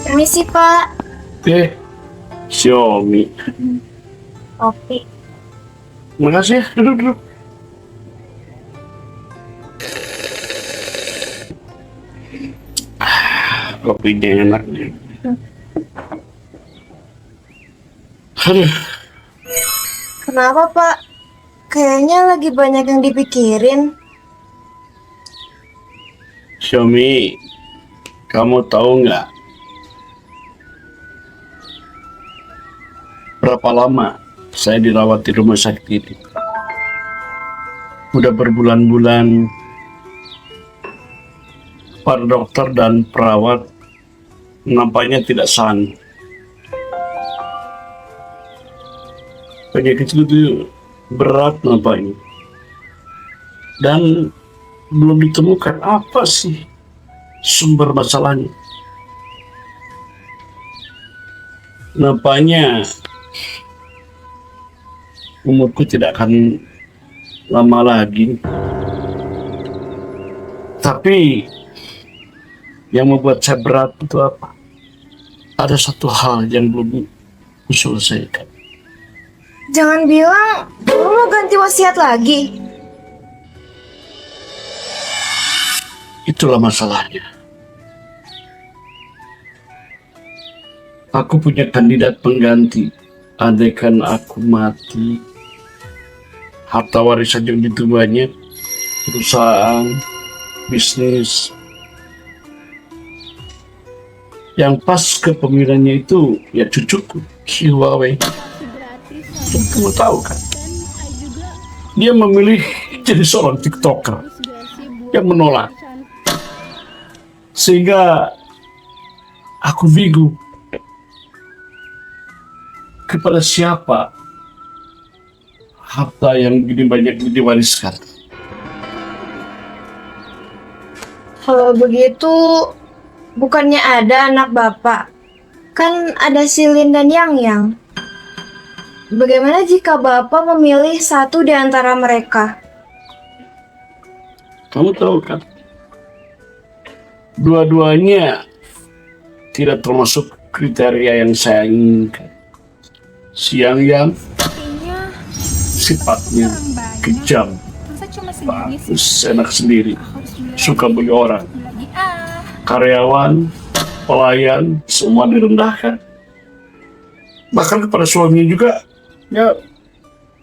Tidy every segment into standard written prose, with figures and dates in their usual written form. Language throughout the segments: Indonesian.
Permisi, Pak. Xiaomi. Kopi. Makasih ya, duduk. Kopinya enak nih. Aduh, Kenapa, Pak? Kayaknya lagi banyak yang dipikirin. Xiaomi, kamu tahu nggak berapa lama saya dirawat di rumah sakit ini? Udah berbulan-bulan para dokter dan perawat nampaknya tidak sanggup. Penyakit itu berat nampaknya. Dan belum ditemukan apa sih sumber masalahnya. Nampaknya umurku tidak akan lama lagi. Tapi yang membuat saya berat itu apa? Ada satu hal yang belum diselesaikan. Jangan bilang lu mau ganti wasiat lagi. Itulah masalahnya. Aku punya kandidat pengganti. Andaikan aku mati, harta warisan yang begitu banyak, perusahaan, bisnis. Yang pas kepemilikannya itu ya cucuku, si Huawei. Kamu tahu kan? Dia memilih jadi seorang TikToker yang menolak. Sehingga aku bingung kepada siapa harta yang begini banyak diwariskan. Kalau begitu, bukannya ada anak bapak? Kan ada Silin dan Yang. Bagaimana jika bapak memilih satu di antara mereka? Kamu tahu kan? Dua-duanya tidak termasuk kriteria yang saya inginkan. Yang sifatnya kejam, bagus, enak sendiri, suka beli orang, karyawan, pelayan, semua direndahkan. Bahkan kepada suaminya juga, ya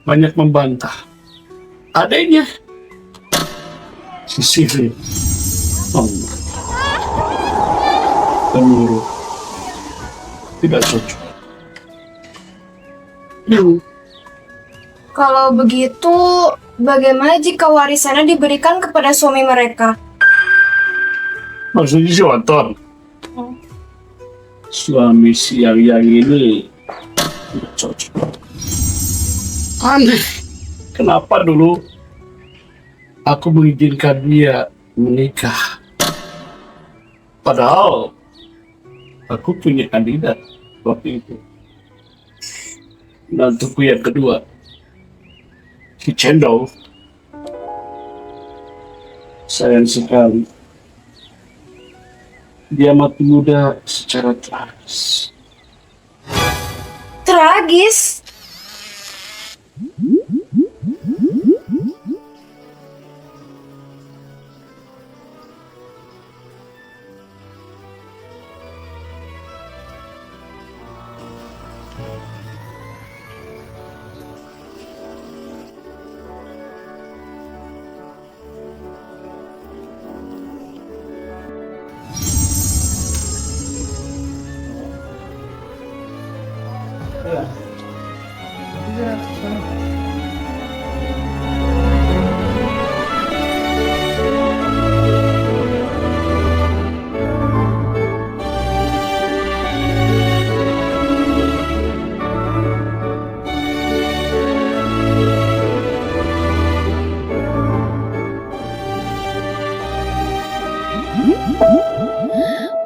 banyak membantah. Adanya sisihnya, penurut, tidak cocok. Kalau begitu, bagaimana jika warisannya diberikan kepada suami mereka? Maksudnya si Waton, suami si yang ini tidak cocok. Aneh, kenapa dulu aku mengizinkan dia menikah? Padahal aku punya kandidat waktu itu. Nantuku yang kedua, si Cendol, sayang sekali. Dia mati muda secara tragis. Tragis?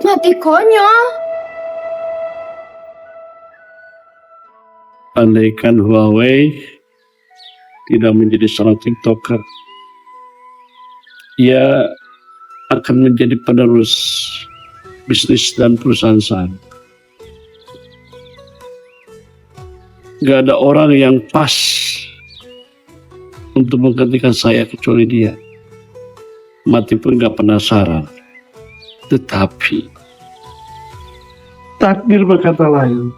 Mati konyol. Andaikan Huawei tidak menjadi seorang TikToker, ia akan menjadi penerus bisnis dan perusahaan saya. Gak ada orang yang pas untuk menggantikan saya kecuali dia. Mati pun gak penasaran. Tetapi takdir berkata lain.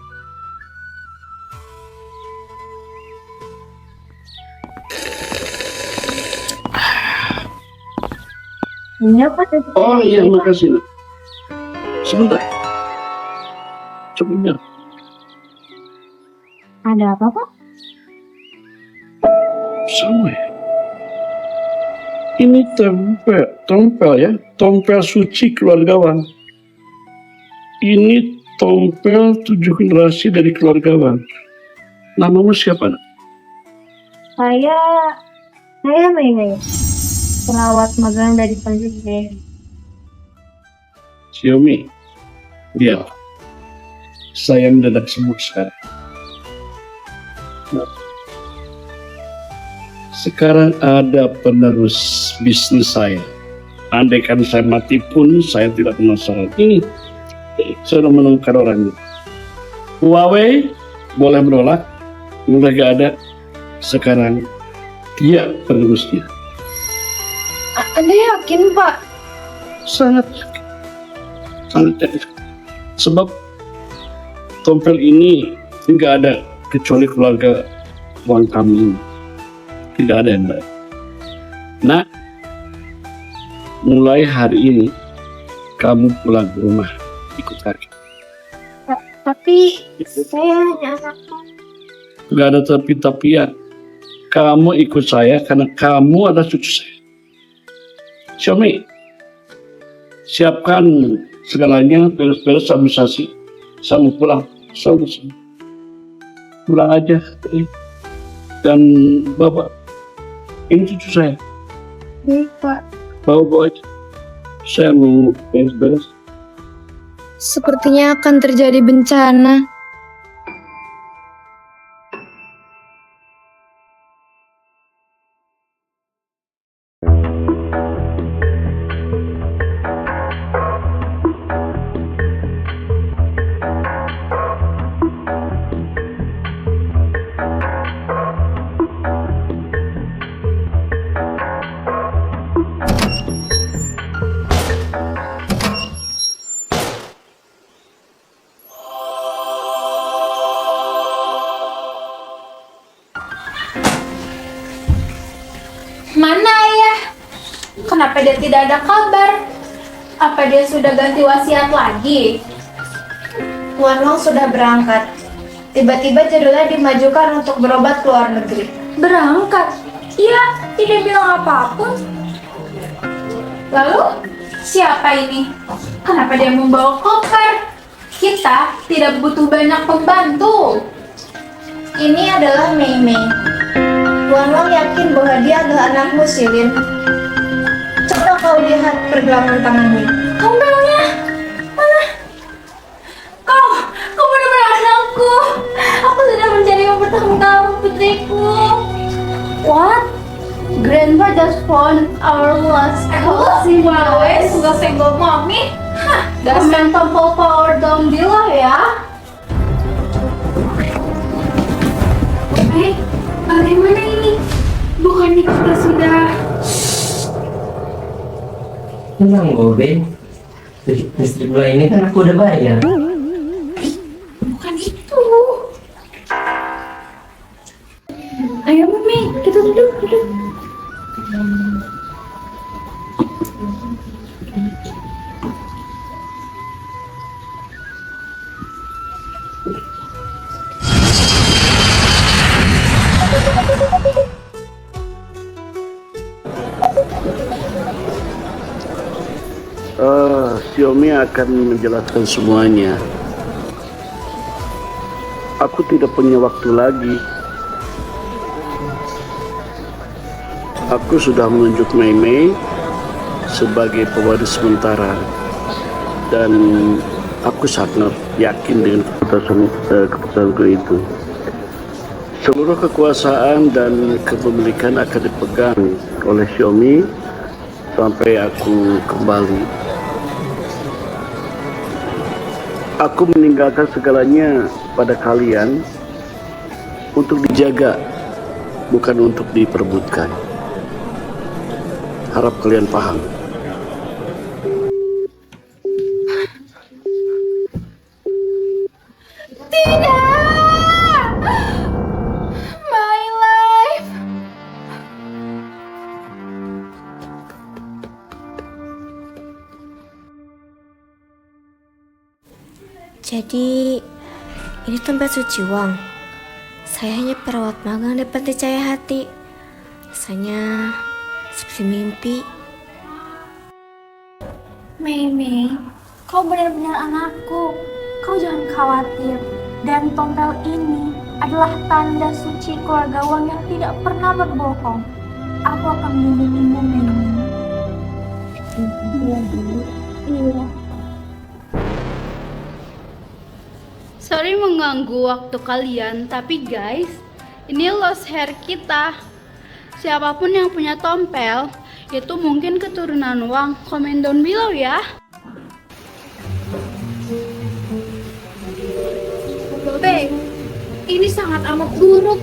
Ini apa tadi? Oh iya, makasih. Sebentar. Coba. Ada apa, Pak? Sama ya. Ini tompel ya, tompel suci keluargawan. Ini tompel 7 generasi dari keluargawan. Namamu siapa, nak? Saya Mei. Perawat magang dari Panjang. Xiaomi. Dia. Saya mendadak sembuh sekarang. Nah, sekarang ada penerus bisnis saya. Andaikan saya mati pun saya tidak masalah. Ini saya sudah menemukan orangnya. Huawei boleh menolak, mulai gak ada. Sekarang dia penerusnya. Anda yakin, Pak? Sangat yakin. Sebab tompel ini tidak ada kecuali keluarga uang kami. Tidak ada yang lain. Nah, mulai hari ini kamu pulang ke rumah ikut kaki. Tapi saya hanya anak. Gak ada tapi ya. Kamu ikut saya karena kamu adalah cucu saya. Xiaomi, siapkan segalanya, beres-beres administrasi. Saya mau pulang. Pulang aja. Dan Bapak, ini cucu saya. Baik, Pak. Bawa aja. Saya mau beres-beres. Sepertinya akan terjadi bencana. Mana ayah? Kenapa dia tidak ada kabar? Apa dia sudah ganti wasiat lagi? Tuan Wang sudah berangkat. Tiba-tiba jadwalnya dimajukan untuk berobat ke luar negeri. Berangkat? Iya, tidak bilang apapun. Lalu, siapa ini? Kenapa dia membawa koper? Kita tidak butuh banyak pembantu. Ini adalah Mei. Tuan Wang yakin bahwa dia adalah anakmu, Silin. Coba kau lihat pergelangan tangannya. Tompelnya? Mana? Kau benar-benar anakku. Aku sudah mencari bertahun-tahun, putriku. What? Grandpa just found our lost Huawei sudah senggol mami. Gaskan tombol power down bila ya. Bagaimana ini? Bukannya kita sudah... Tenang Gobe, listrik gua ini kan aku udah bayar. Bukan itu. Ayo Mami, kita duduk. Xiaomi akan menjelaskan semuanya. Aku tidak punya waktu lagi. Aku sudah menunjuk Mei sebagai pewaris sementara dan aku sangat yakin dengan keputusanku itu. Seluruh kekuasaan dan kepemilikan akan dipegang oleh Xiaomi sampai aku kembali. Aku meninggalkan segalanya pada kalian untuk dijaga, bukan untuk diperebutkan. Harap kalian paham. My life. Jadi, ini tempat suci uang. Saya hanya perawat magang di Panti Cahaya Hati. Rasanya seperti mimpi. Mei, kau benar-benar anakku. Kau jangan khawatir. Dan tompel ini adalah tanda suci keluarga Wang yang tidak pernah berbohong. Aku akan melindungimu, Mei. Iya. Sorry mengganggu waktu kalian, tapi guys, ini lost hair kita. Siapapun yang punya tompel, itu mungkin keturunan Wang. Komen down below ya. Babe, ini sangat amat buruk.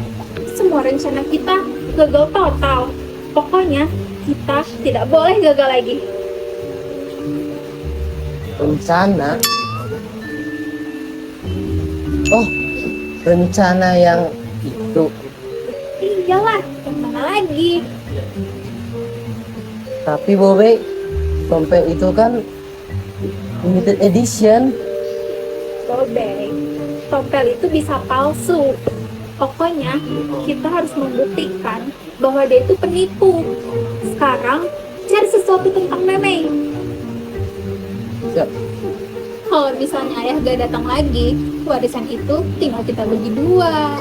Semua rencana kita gagal total. Pokoknya kita tidak boleh gagal lagi. Rencana? Oh, rencana yang itu. Iyalah, kemana lagi? Tapi Bobe, tompel itu kan limited edition. Babe, tompel itu bisa palsu. Pokoknya kita harus membuktikan bahwa dia itu penipu. Sekarang cari sesuatu tentang Meme. Siap. Kalau misalnya ayah gak datang lagi, warisan itu tinggal kita bagi dua.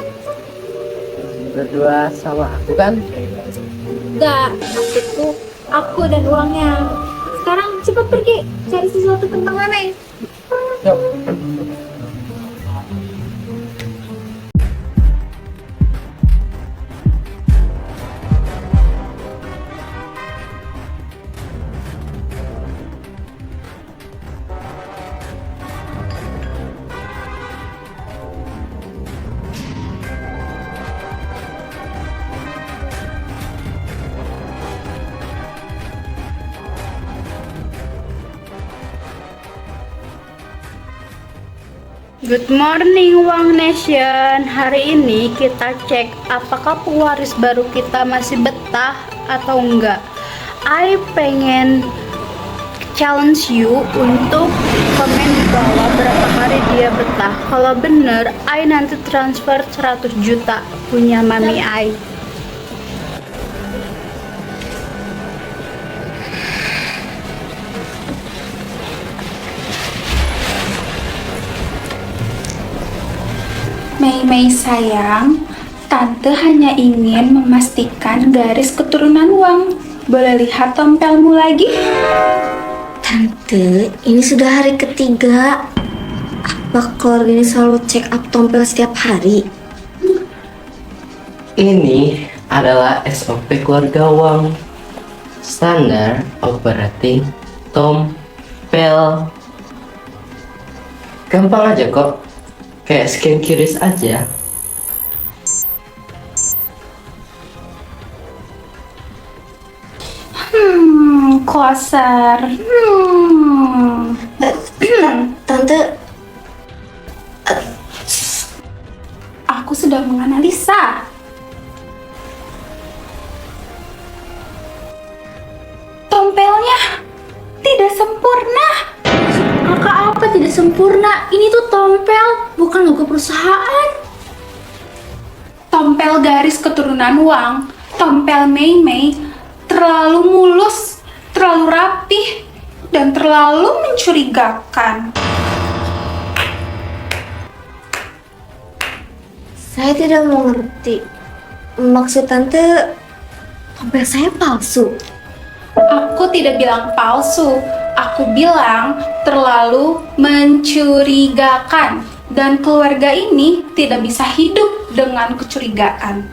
Berdua sama aku kan? Gak, maksudku aku dan uangnya. Sekarang cepat pergi cari sesuatu tentang Meme. Yuk. Good morning Wang Nation. Hari ini kita cek apakah pewaris baru kita masih betah atau enggak. I pengen challenge you untuk komen di bawah berapa hari dia betah. Kalau bener, I nanti transfer 100 juta punya mami I. Mei sayang, Tante hanya ingin memastikan garis keturunan Wang. Boleh lihat tompelmu lagi? Tante, ini sudah hari ketiga. Apa keluarga ini selalu check up tompel setiap hari? Ini adalah SOP keluarga Wang. Standar operating tompel. Gampang aja kok. Kayak scan QRIS aja. Closer. Tante, Aku sedang menganalisa. Tompelnya tidak sempurna. Kakak apa tidak sempurna? Ini tuh tompel, bukan logo perusahaan. Tompel garis keturunan Wang, tompel Mei terlalu mulus, terlalu rapih, dan terlalu mencurigakan. saya tidak mengerti. Maksud Tante, tompel saya palsu. Aku tidak bilang palsu, aku bilang terlalu mencurigakan. Dan keluarga ini tidak bisa hidup dengan kecurigaan.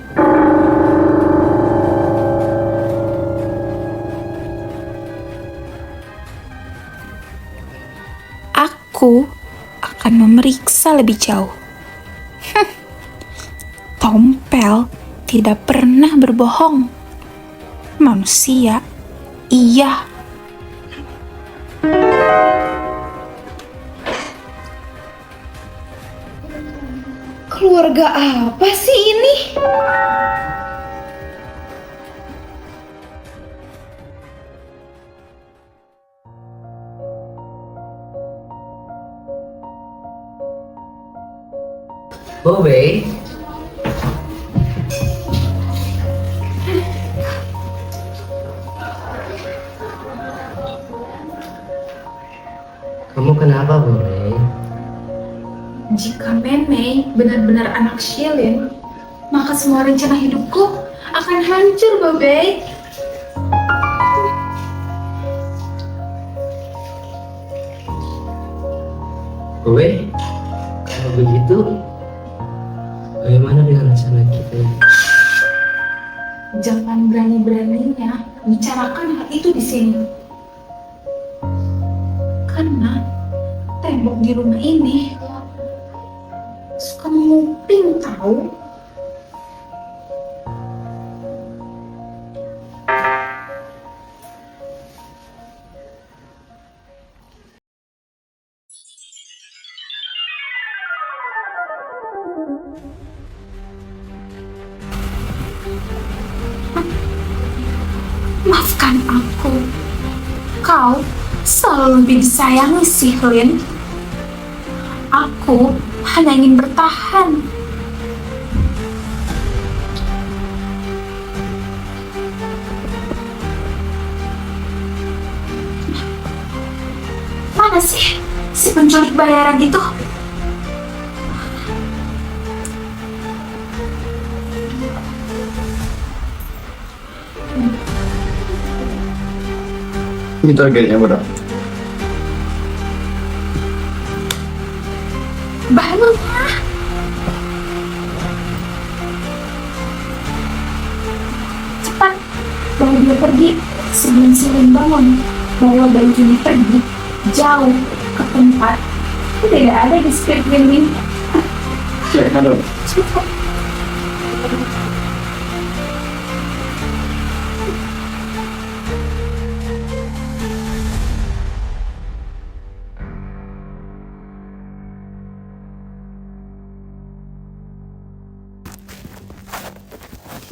Aku akan memeriksa lebih jauh. Tompel tidak pernah berbohong. Manusia, iya. Keluarga apa sih ini? Bobe, kamu kenapa, Bobe? Jika Mei benar-benar anak Shilin, maka semua rencana hidupku akan hancur, Bobe. Bobe, kalau begitu, bagaimana dengan rencana kita? Jangan berani-beraninya bicarakan hal itu di sini. Karena tembok di rumah ini suka menguping tahu. Maafkan aku. Kau selalu lebih disayangi, Sihlin. Aku hanya ingin bertahan. Mana sih si penculik bayaran itu? Ini targetnya berapa? Bangunlah. Cepat, bawa dia pergi sebelum Sihlin bangun. Bawa bayi ini pergi jauh ke tempat tidak ada di sekeliling. Ya, halo. Cepat.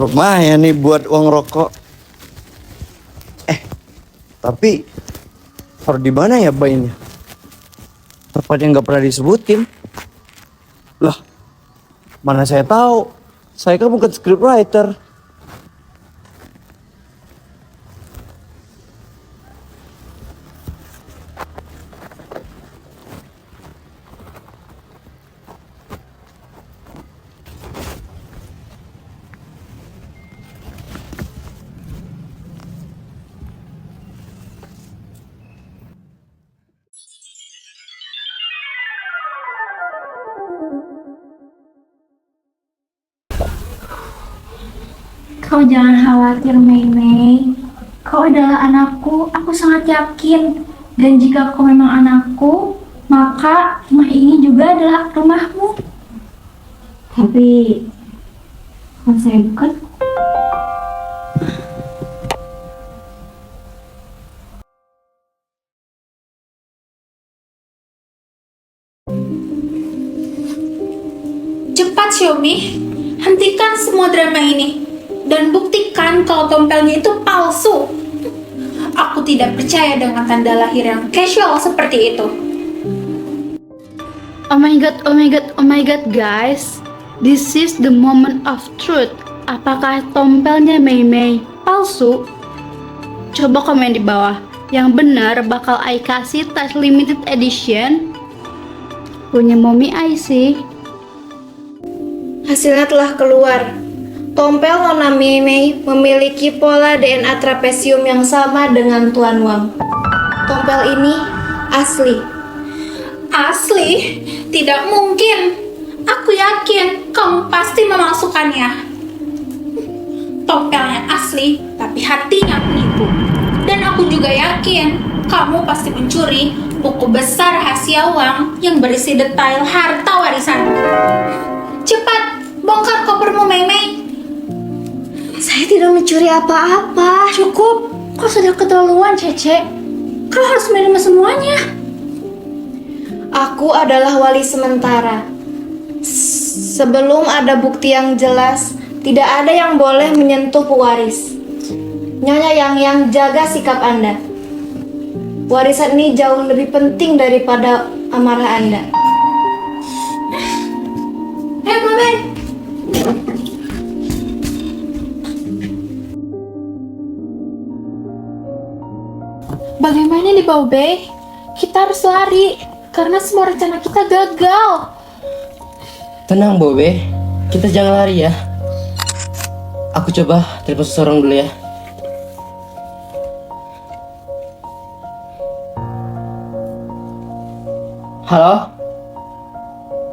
Lumayan nih buat uang rokok. Tapi taruh di mana ya bayinya? Tempat yang nggak pernah disebutin. Lah, mana saya tahu? Saya kan bukan scriptwriter. Kau jangan khawatir, Mei. Kau adalah anakku, aku sangat yakin. Dan jika kau memang anakku, maka rumah ini juga adalah rumahmu. Tapi, kalau saya bukan, cepat Xiaomi, hentikan semua drama ini. Dan buktikan kalau tompelnya itu palsu. Aku tidak percaya dengan tanda lahir yang casual seperti itu. Oh my god, guys. This is the moment of truth. Apakah tompelnya Mei palsu? Coba komen di bawah. Yang benar bakal I kasih tas limited edition punya Mommy I sih. Hasilnya telah keluar. Tompel Nona Mei memiliki pola DNA trapesium yang sama dengan Tuan Wang. Tompel ini asli. Asli? Tidak mungkin. Aku yakin kamu pasti memasukkannya. Tompelnya asli, tapi hatinya penipu. Dan aku juga yakin kamu pasti mencuri buku besar rahasia Wang yang berisi detail harta warisan. Cepat, Bongkar kopermu, Mei. Saya tidak mencuri apa-apa. Cukup. Kau sudah keterlaluan, Cece. Kau harus menerima semuanya. Aku adalah wali sementara. Sebelum ada bukti yang jelas, tidak ada yang boleh menyentuh pewaris. Nyonya Yang jaga sikap Anda. Warisan ini jauh lebih penting daripada amarah Anda. Mei. Bagaimana nih, Baube? Kita harus lari karena semua rencana kita gagal. Tenang, Bobe. Kita jangan lari ya. Aku coba telepon seseorang dulu ya. Halo?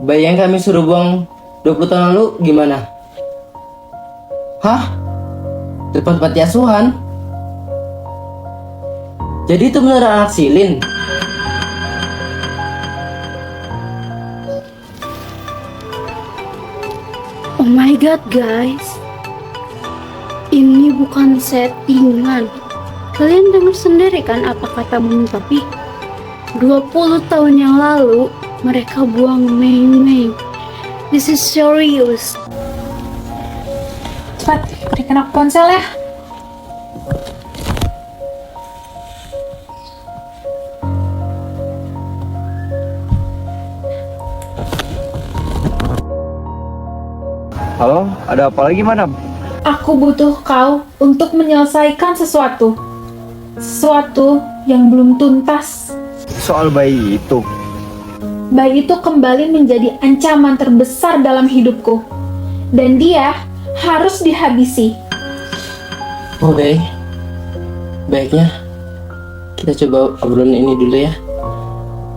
Bayi yang kami suruh buang 20 tahun lalu gimana? Hah? Telepon panti asuhan? Jadi itu beneran anak Silin? Oh my god guys, ini bukan settingan. Kalian dengar sendiri kan apa kata Bung Tapi? 20 tahun yang lalu mereka buang Mei. This is serious. Cepat, berikan aku ponsel ya. Halo, ada apa lagi, Madam? Aku butuh kau untuk menyelesaikan sesuatu. Sesuatu yang belum tuntas. Soal bayi itu. Bayi itu kembali menjadi ancaman terbesar dalam hidupku. Dan dia harus dihabisi. Bobe, baiknya kita coba obrolan ini dulu ya.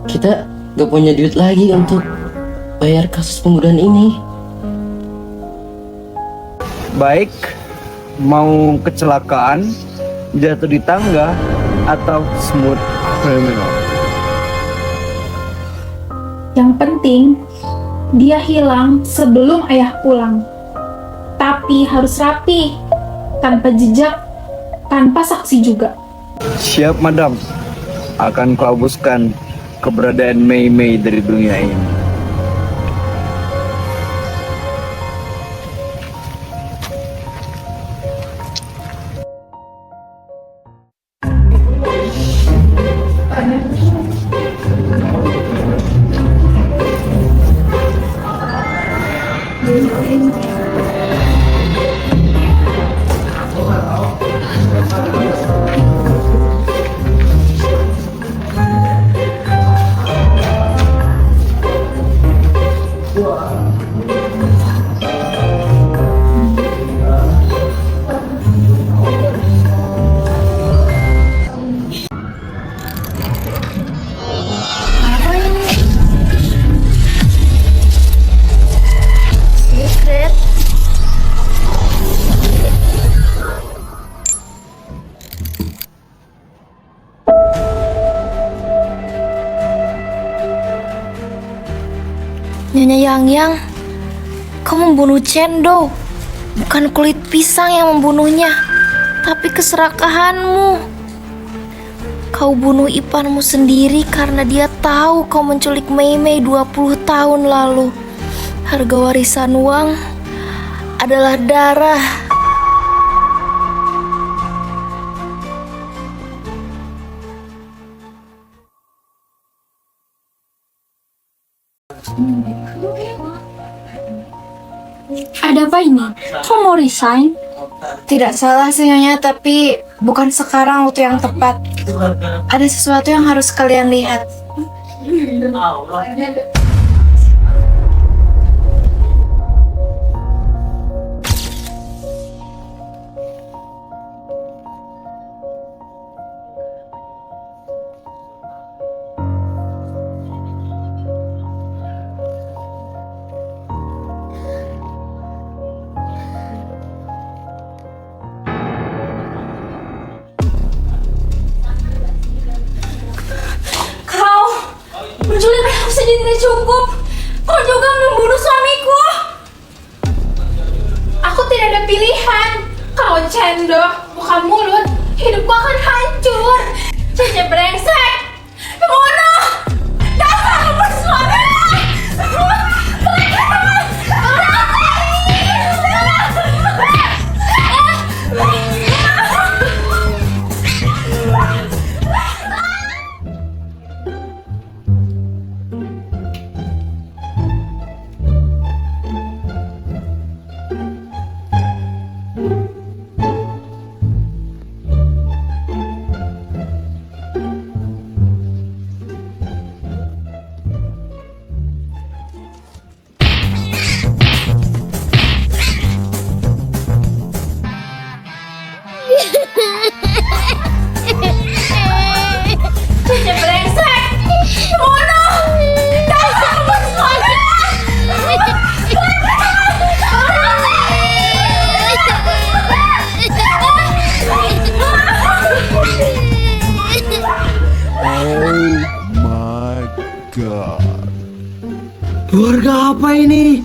Kita gak punya duit lagi untuk bayar kasus pembunuhan ini. Baik, mau kecelakaan, jatuh di tangga, atau smooth criminal. Yang penting, dia hilang sebelum ayah pulang. Tapi harus rapi, tanpa jejak, tanpa saksi juga. Siap, Madam. Akan kuhapuskan keberadaan Mei dari dunia ini. Nyonya Yang, kau membunuh Cendo. Bukan kulit pisang yang membunuhnya, tapi keserakahanmu. Kau bunuh iparmu sendiri karena dia tahu kau menculik Mei 20 tahun lalu. Harga warisan Wang adalah darah. Ada apa ini? Kau mau resign? Tidak salah sih Nyonya, tapi bukan sekarang waktu yang tepat. Ada sesuatu yang harus kalian lihat. Menculik aku saja tidak cukup. Kau juga membunuh suamiku. sendok, bukan mulut, hidupku akan hancur. Cece brengsek, pembunuh, dasar bersuara. Cece brengsek, pembunuh, dasar bersuara. Keluarga apa ini?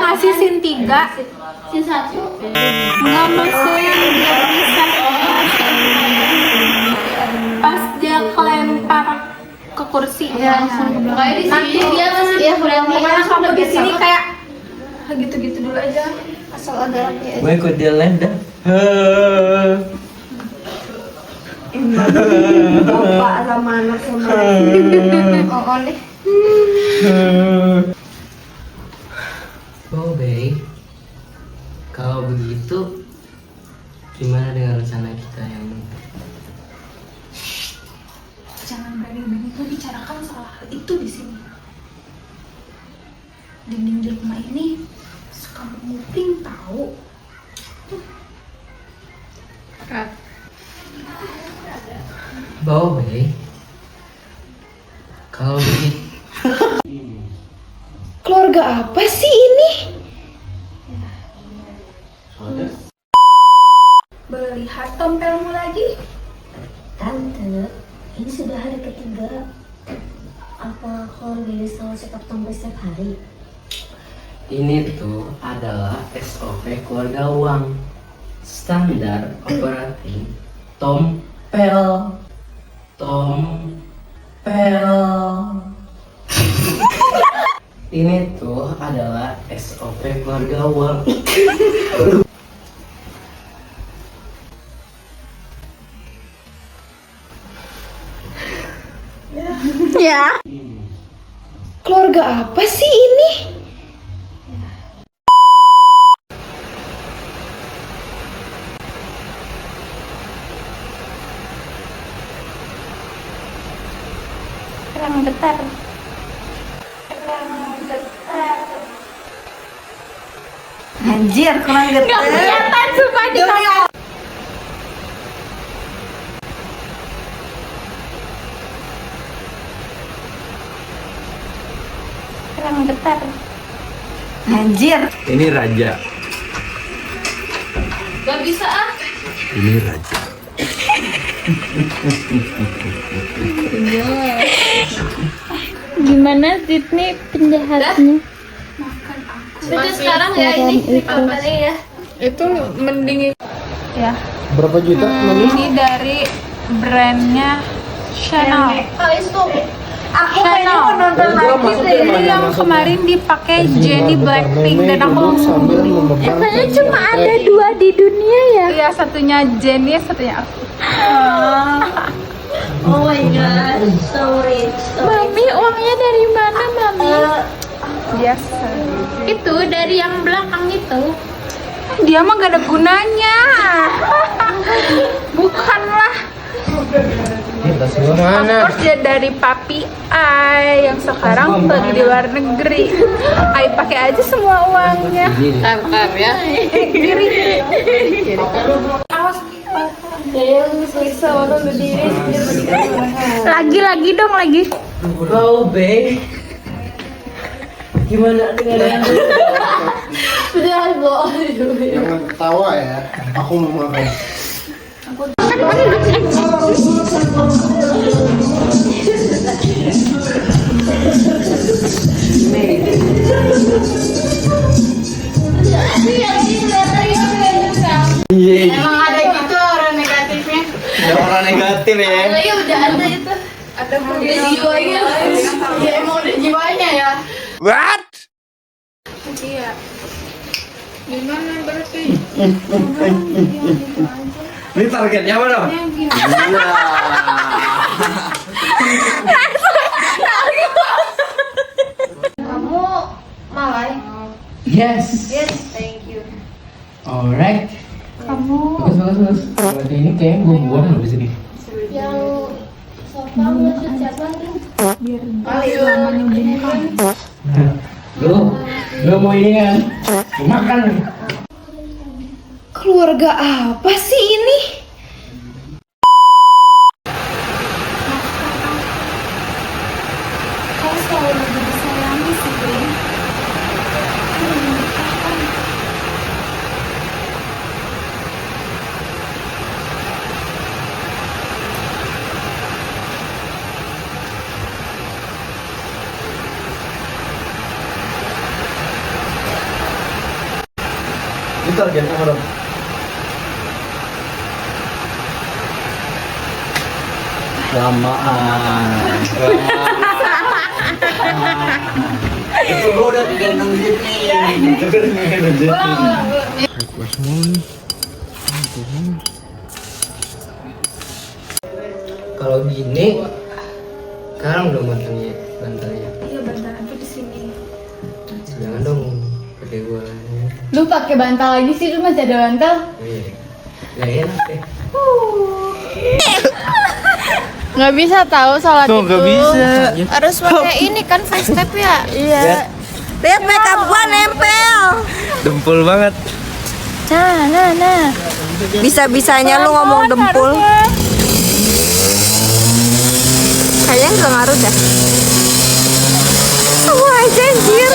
ngasih sin 3 Sin 1. nggak maksudnya nggak bisa pas dia kelempar ke kursi Ya, langsung ke belakang. Di sini dia masih ya berarti langsung di sini kayak gitu-gitu dulu aja. asal ada lagi. Gue ikut dia live dah. Bapak sama anak sama oh deh. Oh baik, kalau begitu gimana dengan rencana kita yang Jangan berani begitu bicarakan soal hal itu di sini. Dinding di rumah ini suka menguping tahu. Keluarga apa sih ini? Melihat tompelmu lagi. Tante, ini sudah hari ketiga. Apa keluarga ini selalu cetak tompel setiap hari? Ini tuh adalah SOP keluarga uang. Standar operating tompel. Ini tuh adalah SOP keluarga uang. Keluarga apa sih ini? Kurang getar. Anjir, kurang getar. Gak kelihatan sumpah di kamera. Kurang getar. Anjir. Ini raja. Gak bisa ah. Ini raja. Gimana Sydney penjahatnya? Itu sekarang ya ini ya. Itu mending Ya. Berapa juta? Ini dari brandnya Chanel. aku Chanel. mau nonton lagi deh. Ini yang kemarin dipakai Jennie Blackpink dan aku langsung beli. Kayaknya cuma ada 2 di dunia ya. Iya, satunya Jennie, satunya aku. Oh my god, so rich. Mami, uangnya dari mana, Mami? Biasa. Itu dari yang belakang itu. Dia mah gak ada gunanya. Bukanlah. Kita semua mana? Terus dia dari papi Ai yang sekarang lagi di luar negeri. Ai pakai aja semua uangnya. Ntar ya. Lagi dong lagi. Bro, Be. Gimana dengan Jangan ketawa ya. Aku mau makan. Emang ada gitu orang negatifnya. Ada orang negatif ya. Iya udah ada itu. Ada jiwanya. Ya emang udah jiwanya ya. What? Iya. Gimana berarti? Ini targetnya apa dong? Kamu Malay? Yes. Yes, thank you. Alright. Kamu Bagus. Berarti ini kayaknya gue buang habis ini. Yang sofa maksud siapa nih? Lu mau ini kan? Makan. Keluarga apa sih ini? Kau selalu lebih disayangi sih, Brin. Ini targetnya apa dong? Lamaan. Itu gua udah digendong Disney. Itu kan digendong Disney. Kalau gini, sekarang dong bantalnya. iya bentar aku di sini. Jangan dong, pakai gua. Lu pakai bantal lagi sih, lu masih ada bantal? Gak enak deh. Nggak bisa tahu salah Tuh, nggak bisa. Harus pakai ini kan face tap ya? Iya. Lihat makeup gua nempel. Dempul banget. Nah. Bisa-bisanya lu ngomong dempul. Kayaknya nggak ngaruh dah. Semua aja anjir.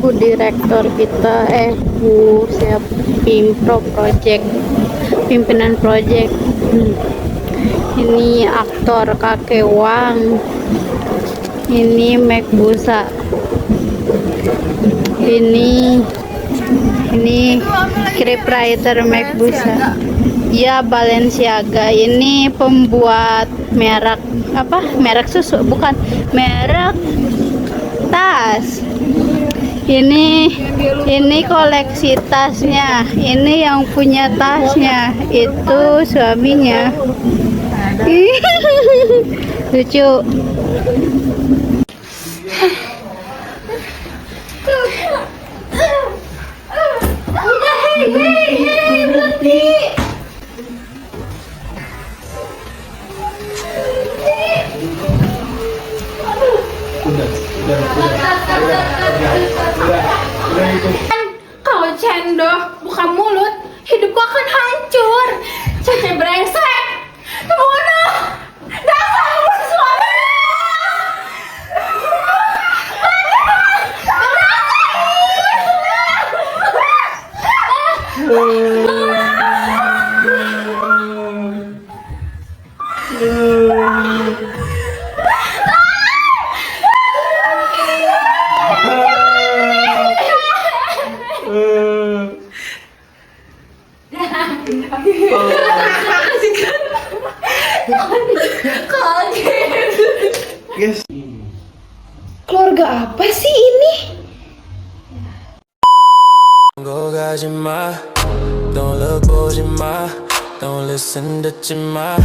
Bu Direktur kita, Bu siap Pimpro Project, pimpinan project. Ini aktor kakek Wang, ini Mac Busa, ini scriptwriter Mac Busa. Ya, Balenciaga ini pembuat merek apa? Merek susu, bukan merek tas. Ini koleksi tasnya. Ini yang punya tasnya itu suaminya. Lucu. Kalau cendol buka mulut, hidupku akan hancur. Cece brengsek. Kemana? Dasar bersuami. Keluarga apa sih ini? Go Gajima, don't look Bojima, don't listen to Jima,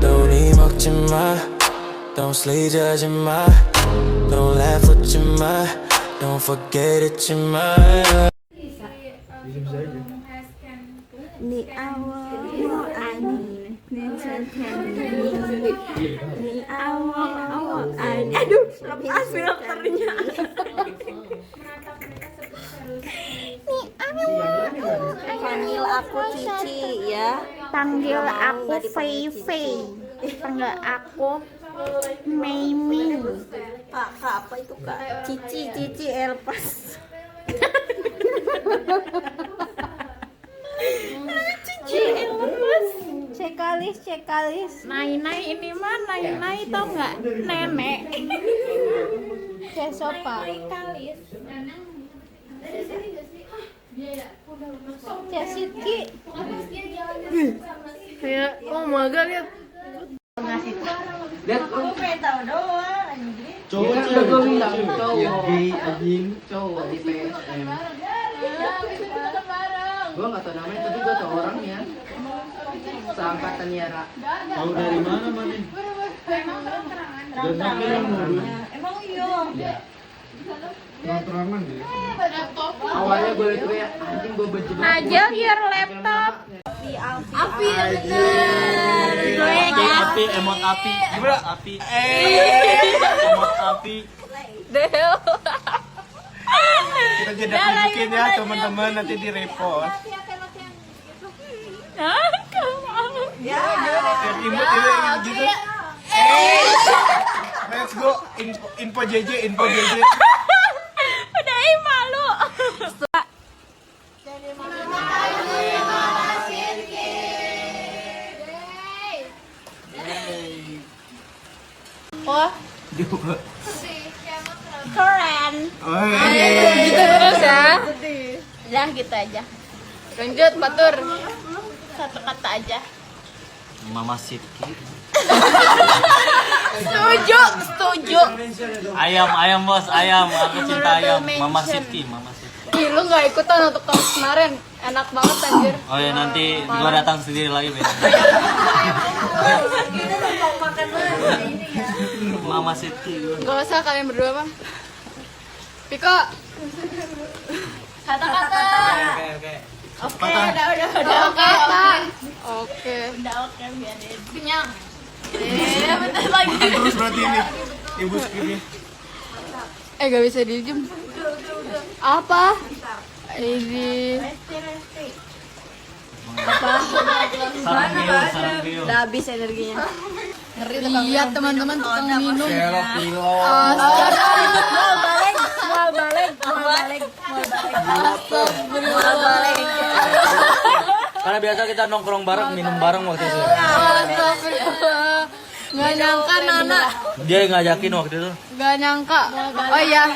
don't eat Jima, don't sleep Jima, don't laugh with Jima, don't forget it Jima. Ni awal mau ani, ni awal ani. Aduh, lepas filternya. Panggil aku Cici ya. Panggil aku Fei. Panggil aku Mei. Kak, apa itu Kak? Cici Elpas. Cekalis. Nai ini mah Nai tau nggak? Nenek. Cesopa. Cesitki. Ya, oh maga lihat. Cowok di PSM. Gua nggak tahu namanya, tapi gua tahu orangnya. Seangkatan Yara. Tahu dari mana Mani? Emang iya. Terangan deh. Awalnya gue itu kayak anjing, gue berjebak. Aja biar laptop. Api ya bener. Api, emot api. Gimana? Api. Emot api. Kita jeda tunjukin ya teman-teman, nanti di repost. Ya, imut gitu. Let's go, info JJ. Udah malu. Oh, keren. Gitu terus ya. Udah gitu aja. Lanjut, Batur. Satu kata aja. Mama Sidki. Setuju. Ayam bos, ayam. Aku cinta ayam. Mama Sidki. Ih, lu gak ikutan untuk tahun kemarin. Enak banget anjir. Oh ya, nanti gua datang sendiri lagi Ben. Mama Sidki. Gak usah kalian berdua mah. Piko. Kata-kata. Oke. Udah kata. Oke. Udah oke, biarin. Kenyang. Bentar lagi. Terus berarti ini ibu skripnya. Gak bisa diem. Apa? Ini. Apa? Sarang bio. Udah habis energinya. Lihat teman-teman tukang minum. Kilo. Mual balik. Karena biasa kita nongkrong bareng, minum bareng waktu itu. Gak nyangka Nana. Dia yang ngajakin waktu itu. Gak nyangka. Oh iya.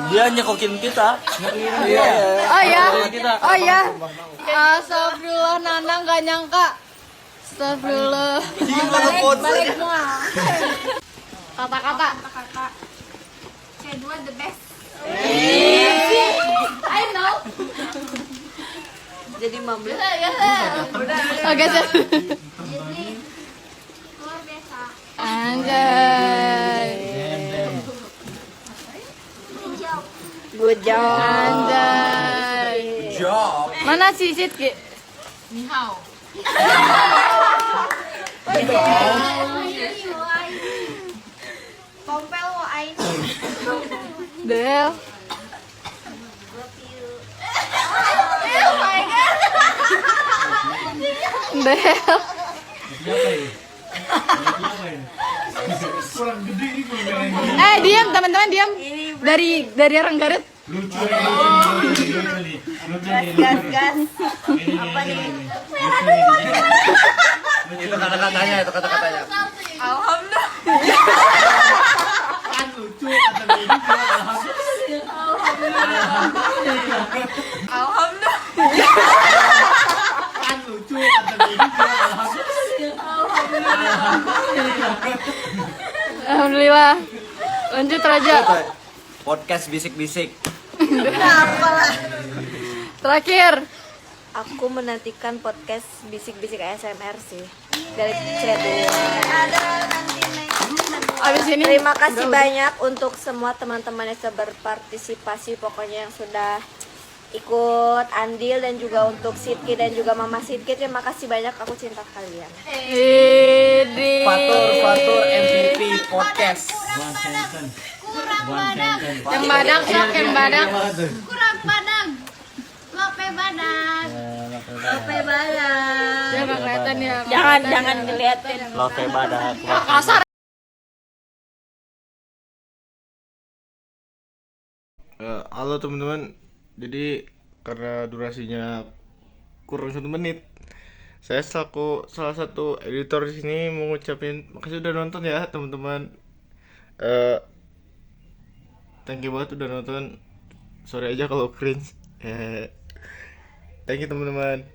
Dia nyekokin kita. Oh iya. Kita. Oh iya. Astagfirullah Nana gak nyangka. Astagfirullah. Balik semua. Kata-kata. Kedua the best. I know. Jadi mabuk. Oke, siap. Luar biasa. Anjay. Good job. Anjay. Mana si Sidki? Kompel wo ain. Del. Del. Diam teman-teman diam. Dari orang Garut. Gas. Apa nih? Itu kata-katanya, itu kata-katanya. Alhamdulillah. Lanjut Raja. Podcast bisik-bisik. Terakhir. Aku menantikan podcast bisik-bisik ASMR sih dari chat dulu. Abis ini. Terima kasih banyak untuk semua teman-teman yang sudah berpartisipasi, pokoknya yang sudah ikut andil, dan juga untuk Sidki dan juga Mama Sidki, terima kasih banyak, aku cinta kalian. Fatur MVP podcast. Yang badak sok, yang badak. Kurang padang. Lope badak. Lope badak. Jangan kelihatan ya. Jangan ngeliatin. Lope badak. Kasar. Halo teman-teman, jadi karena durasinya kurang 1 menit, saya selaku salah satu editor di sini mau ngucapin makasih udah nonton ya teman-teman. Thank you banget udah nonton. Sorry aja kalau cringe. Thank you teman-teman.